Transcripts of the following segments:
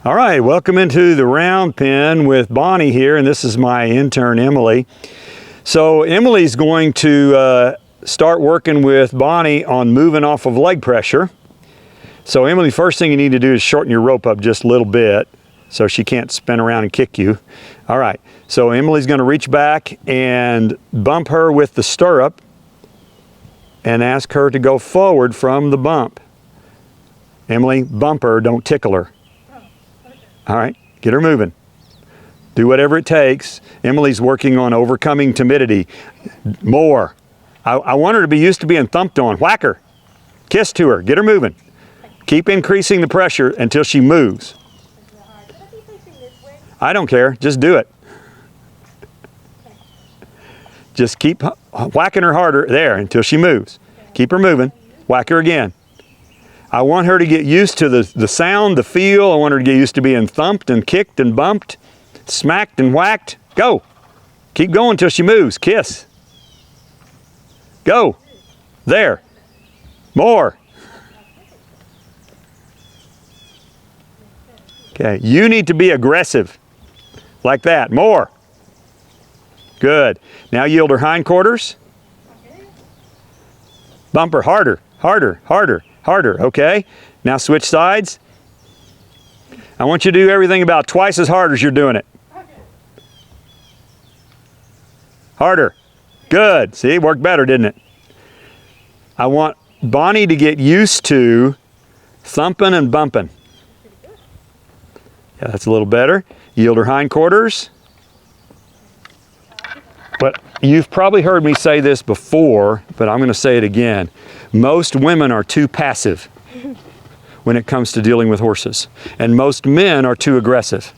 All right, welcome into the round pen with Bonnie here, and this is my intern, Emily. So Emily's going to start working with Bonnie on moving off of leg pressure. So Emily, first thing you need to do is shorten your rope up just a little bit so she can't spin around and kick you. All right, so Emily's going to reach back and bump her with the stirrup and ask her to go forward from the bump. Emily, bump her, don't tickle her. All right, get her moving. Do whatever it takes. Emily's working on overcoming timidity. More. I want her to be used to being thumped on. Whack her. Kiss to her. Get her moving. Keep increasing the pressure until she moves. I don't care. Just do it. Just keep whacking her harder there until she moves. Keep her moving. Whack her again. I want her to get used to the sound, the feel. I want her to get used to being thumped and kicked and bumped, smacked and whacked. Go. Keep going until she moves. Kiss. Go. There. More. Okay. You need to be aggressive. Like that. More. Good. Now yield her hindquarters. Bump her harder, harder, harder. Harder, okay? Now switch sides. I want you to do everything about twice as hard as you're doing it. Harder. Good. See, it worked better, didn't it? I want Bonnie to get used to thumping and bumping. Yeah, that's a little better. Yield her hindquarters. But you've probably heard me say this before, but I'm going to say it again. Most women are too passive when it comes to dealing with horses, and most men are too aggressive.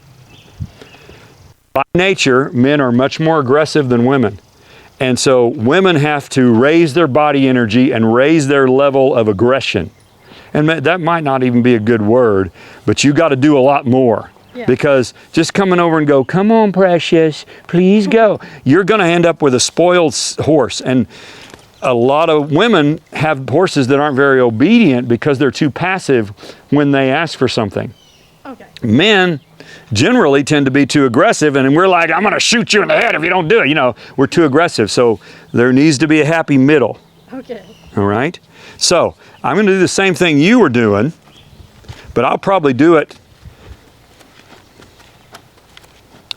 By nature, men are much more aggressive than women, and so women have to raise their body energy and raise their level of aggression. And that might not even be a good word, but you got to do a lot more. Yeah. Because just coming over and go, come on, precious, please go. You're going to end up with a spoiled horse. And a lot of women have horses that aren't very obedient because they're too passive when they ask for something. Okay. Men generally tend to be too aggressive, and we're like, I'm going to shoot you in the head if you don't do it. You know, we're too aggressive. So there needs to be a happy middle. Okay. All right? So I'm going to do the same thing you were doing, but I'll probably do it.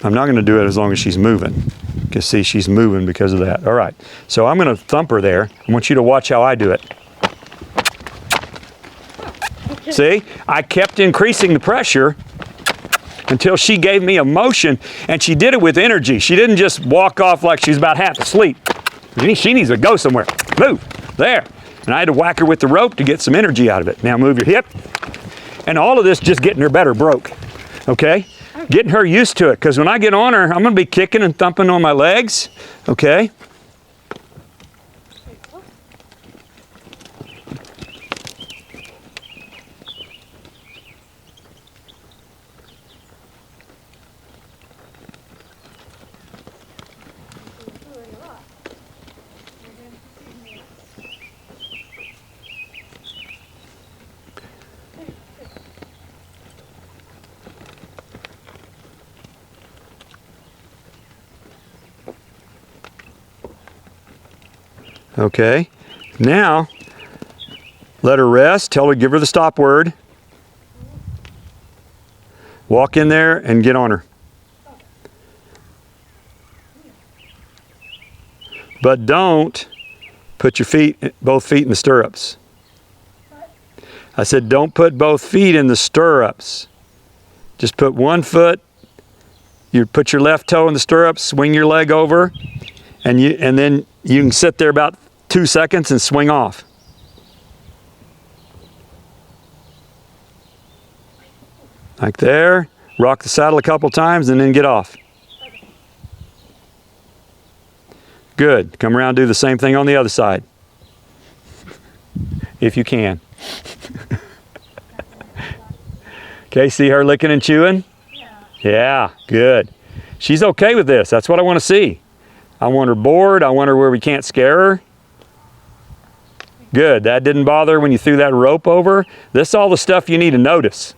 I'm not going to do it as long as she's moving. Because see, she's moving because of that. All right. So I'm going to thump her there. I want you to watch how I do it. Okay. See? I kept increasing the pressure until she gave me a motion, and she did it with energy. She didn't just walk off like she's about half asleep. She needs to go somewhere. Move. There. And I had to whack her with the rope to get some energy out of it. Now move your hip. And all of this just getting her better broke. Okay? Getting her used to it, because when I get on her, I'm going to be kicking and thumping on my legs, okay? Okay, now let her rest, tell her, give her the stop word. Walk in there and get on her. But don't put your feet, both feet in the stirrups. I said don't put both feet in the stirrups. Just put one foot, you put your left toe in the stirrups, swing your leg over, and then you can sit there about 2 seconds and swing off. Like there. Rock the saddle a couple times and then get off. Good. Come around and do the same thing on the other side. If you can. Okay, see her licking and chewing? Yeah, good. She's okay with this. That's what I want to see. I want her bored. I want her where we can't scare her. Good. That didn't bother when you threw that rope over. This is all the stuff you need to notice.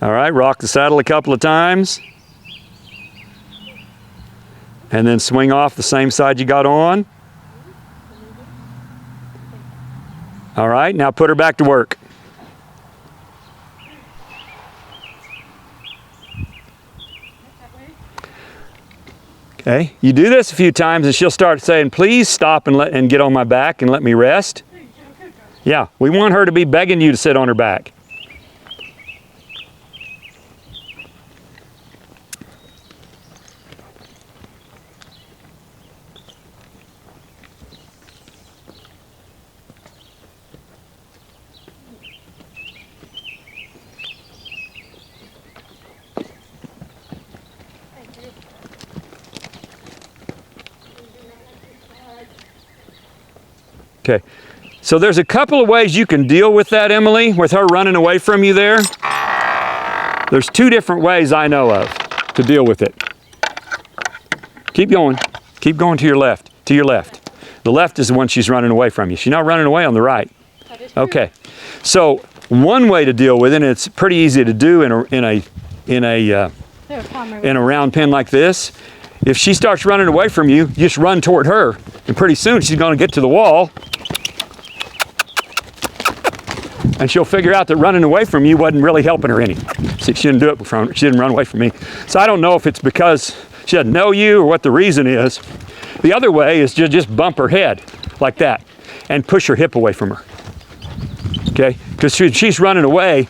All right, rock the saddle a couple of times. And then swing off the same side you got on. All right, now put her back to work. Okay, you do this a few times and she'll start saying, please stop and get on my back and let me rest. Yeah, we want her to be begging you to sit on her back. Okay, so there's a couple of ways you can deal with that, Emily, with her running away from you there. There's two different ways I know of to deal with it. Keep going to your left, The left is the one she's running away from you. She's not running away on the right. Okay, so one way to deal with it, and it's pretty easy to do in a round pen like this. If she starts running away from you, just run toward her, and pretty soon she's going to get to the wall, and she'll figure out that running away from you wasn't really helping her any. She didn't do it before, she didn't run away from me. So I don't know if it's because she doesn't know you or what the reason is. The other way is to just bump her head like that and push her hip away from her. Okay? Because she's running away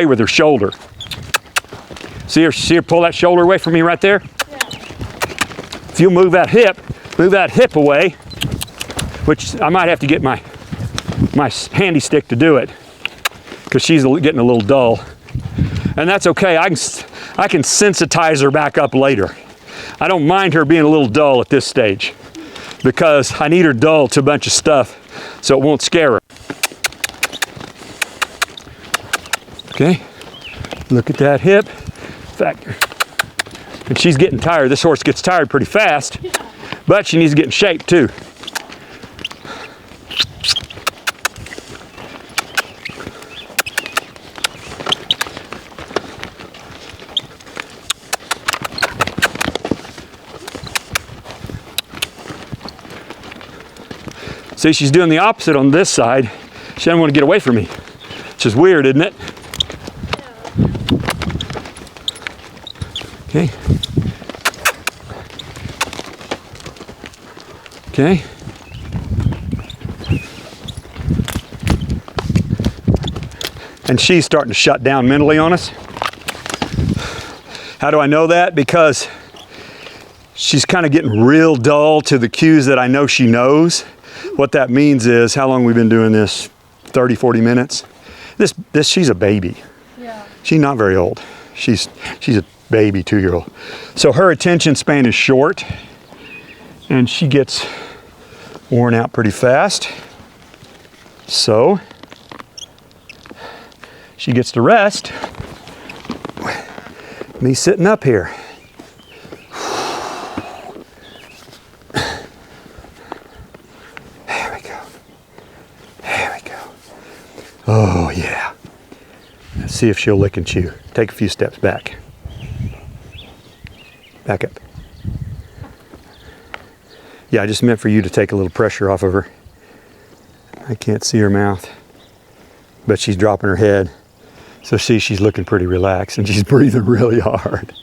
with her shoulder. See her pull that shoulder away from me right there? Yeah. If you move that hip away, which I might have to get my handy stick to do it because she's getting a little dull. And that's okay, I can sensitize her back up later. I don't mind her being a little dull at this stage because I need her dull to a bunch of stuff so it won't scare her. Okay, look at that hip. In fact, and she's getting tired. This horse gets tired pretty fast, but she needs to get in shape too. See, she's doing the opposite on this side. She doesn't want to get away from me, which is weird, isn't it? Okay. Okay. And she's starting to shut down mentally on us. How do I know that? Because she's kind of getting real dull to the cues that I know she knows. What that means is, how long we've been doing this? 30, 40 minutes? She's a baby. Yeah. She's not very old. She's a baby 2-year-old. So her attention span is short and she gets worn out pretty fast. So she gets to rest. Me sitting up here. Oh yeah. Let's see if she'll lick and chew. Take a few steps back. Back up. Yeah, I just meant for you to take a little pressure off of her. I can't see her mouth, but she's dropping her head. So see, she's looking pretty relaxed and she's breathing really hard.